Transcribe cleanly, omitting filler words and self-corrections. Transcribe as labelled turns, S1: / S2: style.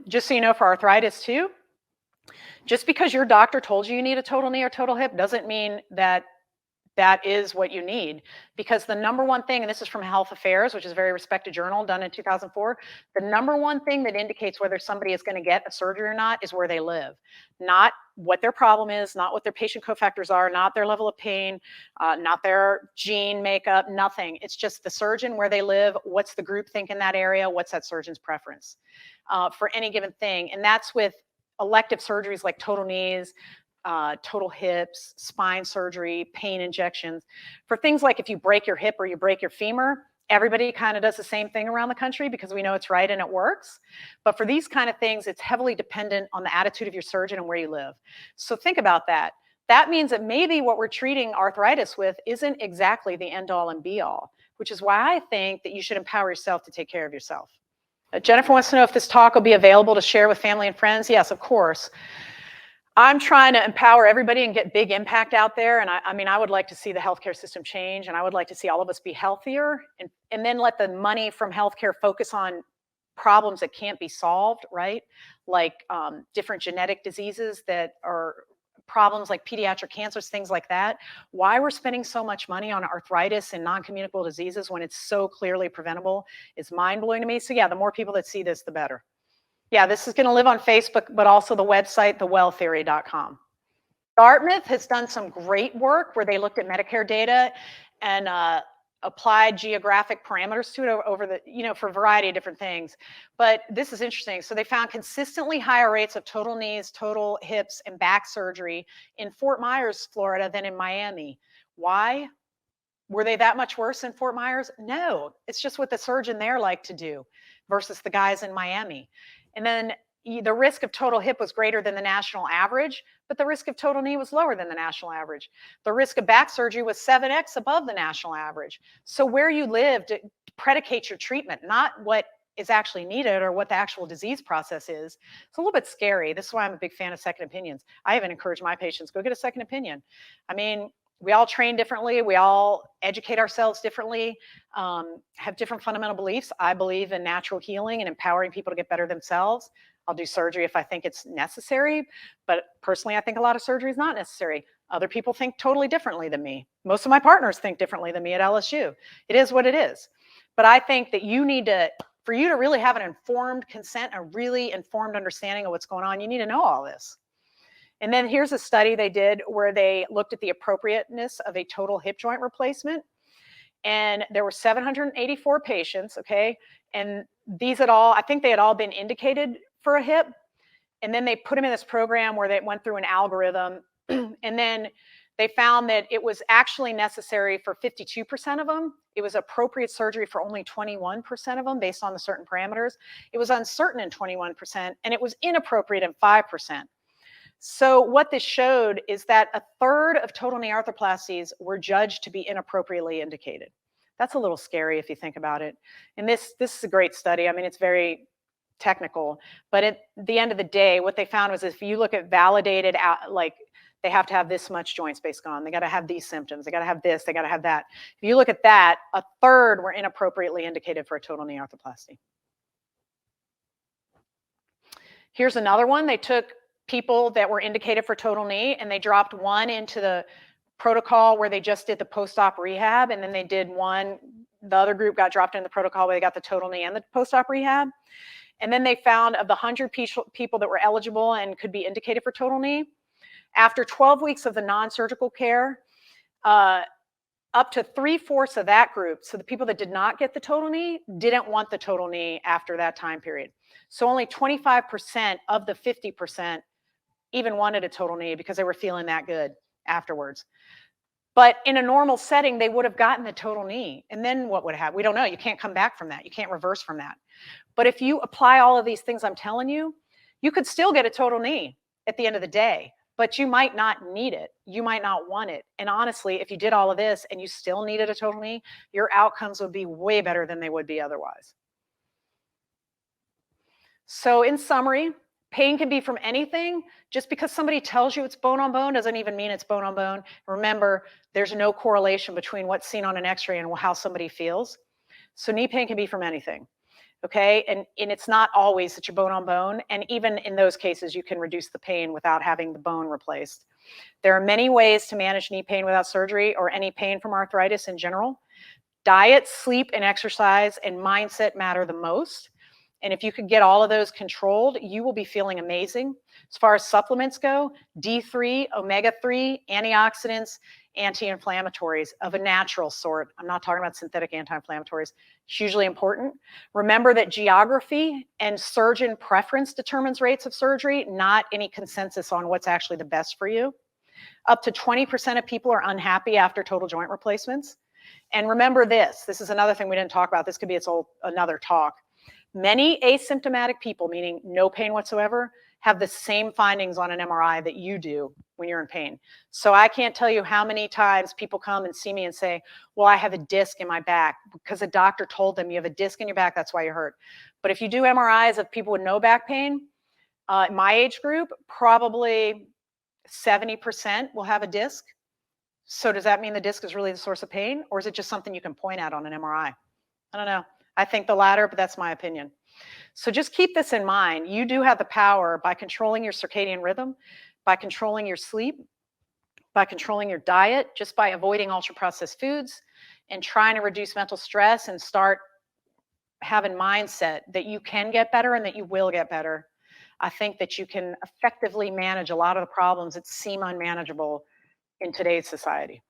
S1: just so you know, for arthritis too, just because your doctor told you need a total knee or total hip doesn't mean that that is what you need. Because the number one thing, and this is from Health Affairs, which is a very respected journal done in 2004, the number one thing that indicates whether somebody is going to get a surgery or not is where they live. Not what their problem is, not what their patient cofactors are, not their level of pain, not their gene makeup, nothing. It's just the surgeon, where they live, what's the group think in that area, what's that surgeon's preference for any given thing. And that's with elective surgeries like total knees, total hips, spine surgery, pain injections. For things like if you break your hip or you break your femur, everybody kind of does the same thing around the country because we know it's right and it works. But for these kind of things, it's heavily dependent on the attitude of your surgeon and where you live. So think about that. That means that maybe what we're treating arthritis with isn't exactly the end all and be all, which is why I think that you should empower yourself to take care of yourself. Jennifer wants to know if this talk will be available to share with family and friends. Yes, of course. I'm trying to empower everybody and get big impact out there. And I mean, I would like to see the healthcare system change, and I would like to see all of us be healthier, and then let the money from healthcare focus on problems that can't be solved, right? Like different genetic diseases that are problems like pediatric cancers, things like that. Why we're spending so much money on arthritis and non-communicable diseases when it's so clearly preventable is mind-blowing to me. So yeah, the more people that see this, the better. Yeah, this is going to live on Facebook, but also the website, thewelltheory.com. Dartmouth has done some great work where they looked at Medicare data and applied geographic parameters to it over the, for a variety of different things. But this is interesting. So they found consistently higher rates of total knees, total hips, and back surgery in Fort Myers, Florida than in Miami. Why? Were they that much worse in Fort Myers? No, it's just what the surgeon there liked to do versus the guys in Miami. And then the risk of total hip was greater than the national average, but the risk of total knee was lower than the national average. The risk of back surgery was 7x above the national average. So where you live predicates your treatment, not what is actually needed or what the actual disease process is. It's a little bit scary. This is why I'm a big fan of second opinions. I even encourage my patients, go get a second opinion. I mean, we all train differently. We all educate ourselves differently, have different fundamental beliefs. I believe in natural healing and empowering people to get better themselves. I'll do surgery if I think it's necessary, but personally, I think a lot of surgery is not necessary. Other people think totally differently than me. Most of my partners think differently than me at LSU. It is what it is. But I think that you need to, for you to really have an informed consent, a really informed understanding of what's going on, you need to know all this. And then here's a study they did where they looked at the appropriateness of a total hip joint replacement. And there were 784 patients, okay? And these had all, I think they had all been indicated for a hip. And then they put them in this program where they went through an algorithm. And then they found that it was actually necessary for 52% of them. It was appropriate surgery for only 21% of them based on the certain parameters. It was uncertain in 21%, and it was inappropriate in 5%. So what this showed is that a third of total knee arthroplasties were judged to be inappropriately indicated. That's a little scary if you think about it. And this is a great study. I mean, it's very technical, but at the end of the day, what they found was if you look at validated, like they have to have this much joint space gone, they got to have these symptoms, they got to have this, they got to have that. If you look at that, a third were inappropriately indicated for a total knee arthroplasty. Here's another one. They took people that were indicated for total knee and they dropped one into the protocol where they just did the post-op rehab, and then they did one, the other group got dropped in the protocol where they got the total knee and the post-op rehab. And then they found of the 100 people that were eligible and could be indicated for total knee, after 12 weeks of the non-surgical care, up to 3/4 of that group, so the people that did not get the total knee, didn't want the total knee after that time period. So only 25% of the 50% even wanted a total knee because they were feeling that good afterwards. But in a normal setting, they would have gotten the total knee. And then what would happen? We don't know. You can't come back from that. You can't reverse from that. But if you apply all of these things I'm telling you, you could still get a total knee at the end of the day, but you might not need it. You might not want it. And honestly, if you did all of this and you still needed a total knee, your outcomes would be way better than they would be otherwise. So in summary, pain can be from anything. Just because somebody tells you it's bone on bone doesn't even mean it's bone on bone. Remember, there's no correlation between what's seen on an x-ray and how somebody feels. So knee pain can be from anything. Okay. And it's not always that you're bone on bone. And even in those cases, you can reduce the pain without having the bone replaced. There are many ways to manage knee pain without surgery or any pain from arthritis in general. Diet, sleep, and exercise and mindset matter the most. And if you could get all of those controlled, you will be feeling amazing. As far as supplements go, D3, omega-3, antioxidants, anti-inflammatories of a natural sort. I'm not talking about synthetic anti-inflammatories. It's hugely important. Remember that geography and surgeon preference determines rates of surgery, not any consensus on what's actually the best for you. Up to 20% of people are unhappy after total joint replacements. And remember this is another thing we didn't talk about. This could be another talk. Many asymptomatic people, meaning no pain whatsoever, have the same findings on an MRI that you do when you're in pain. So I can't tell you how many times people come and see me and say, well, I have a disc in my back because a doctor told them you have a disc in your back, that's why you hurt. But if you do MRIs of people with no back pain, in my age group, probably 70% will have a disc. So does that mean the disc is really the source of pain, or is it just something you can point at on an MRI? I don't know. I think the latter, but that's my opinion. So just keep this in mind. You do have the power by controlling your circadian rhythm, by controlling your sleep, by controlling your diet, just by avoiding ultra-processed foods and trying to reduce mental stress and start having mindset that you can get better and that you will get better. I think that you can effectively manage a lot of the problems that seem unmanageable in today's society.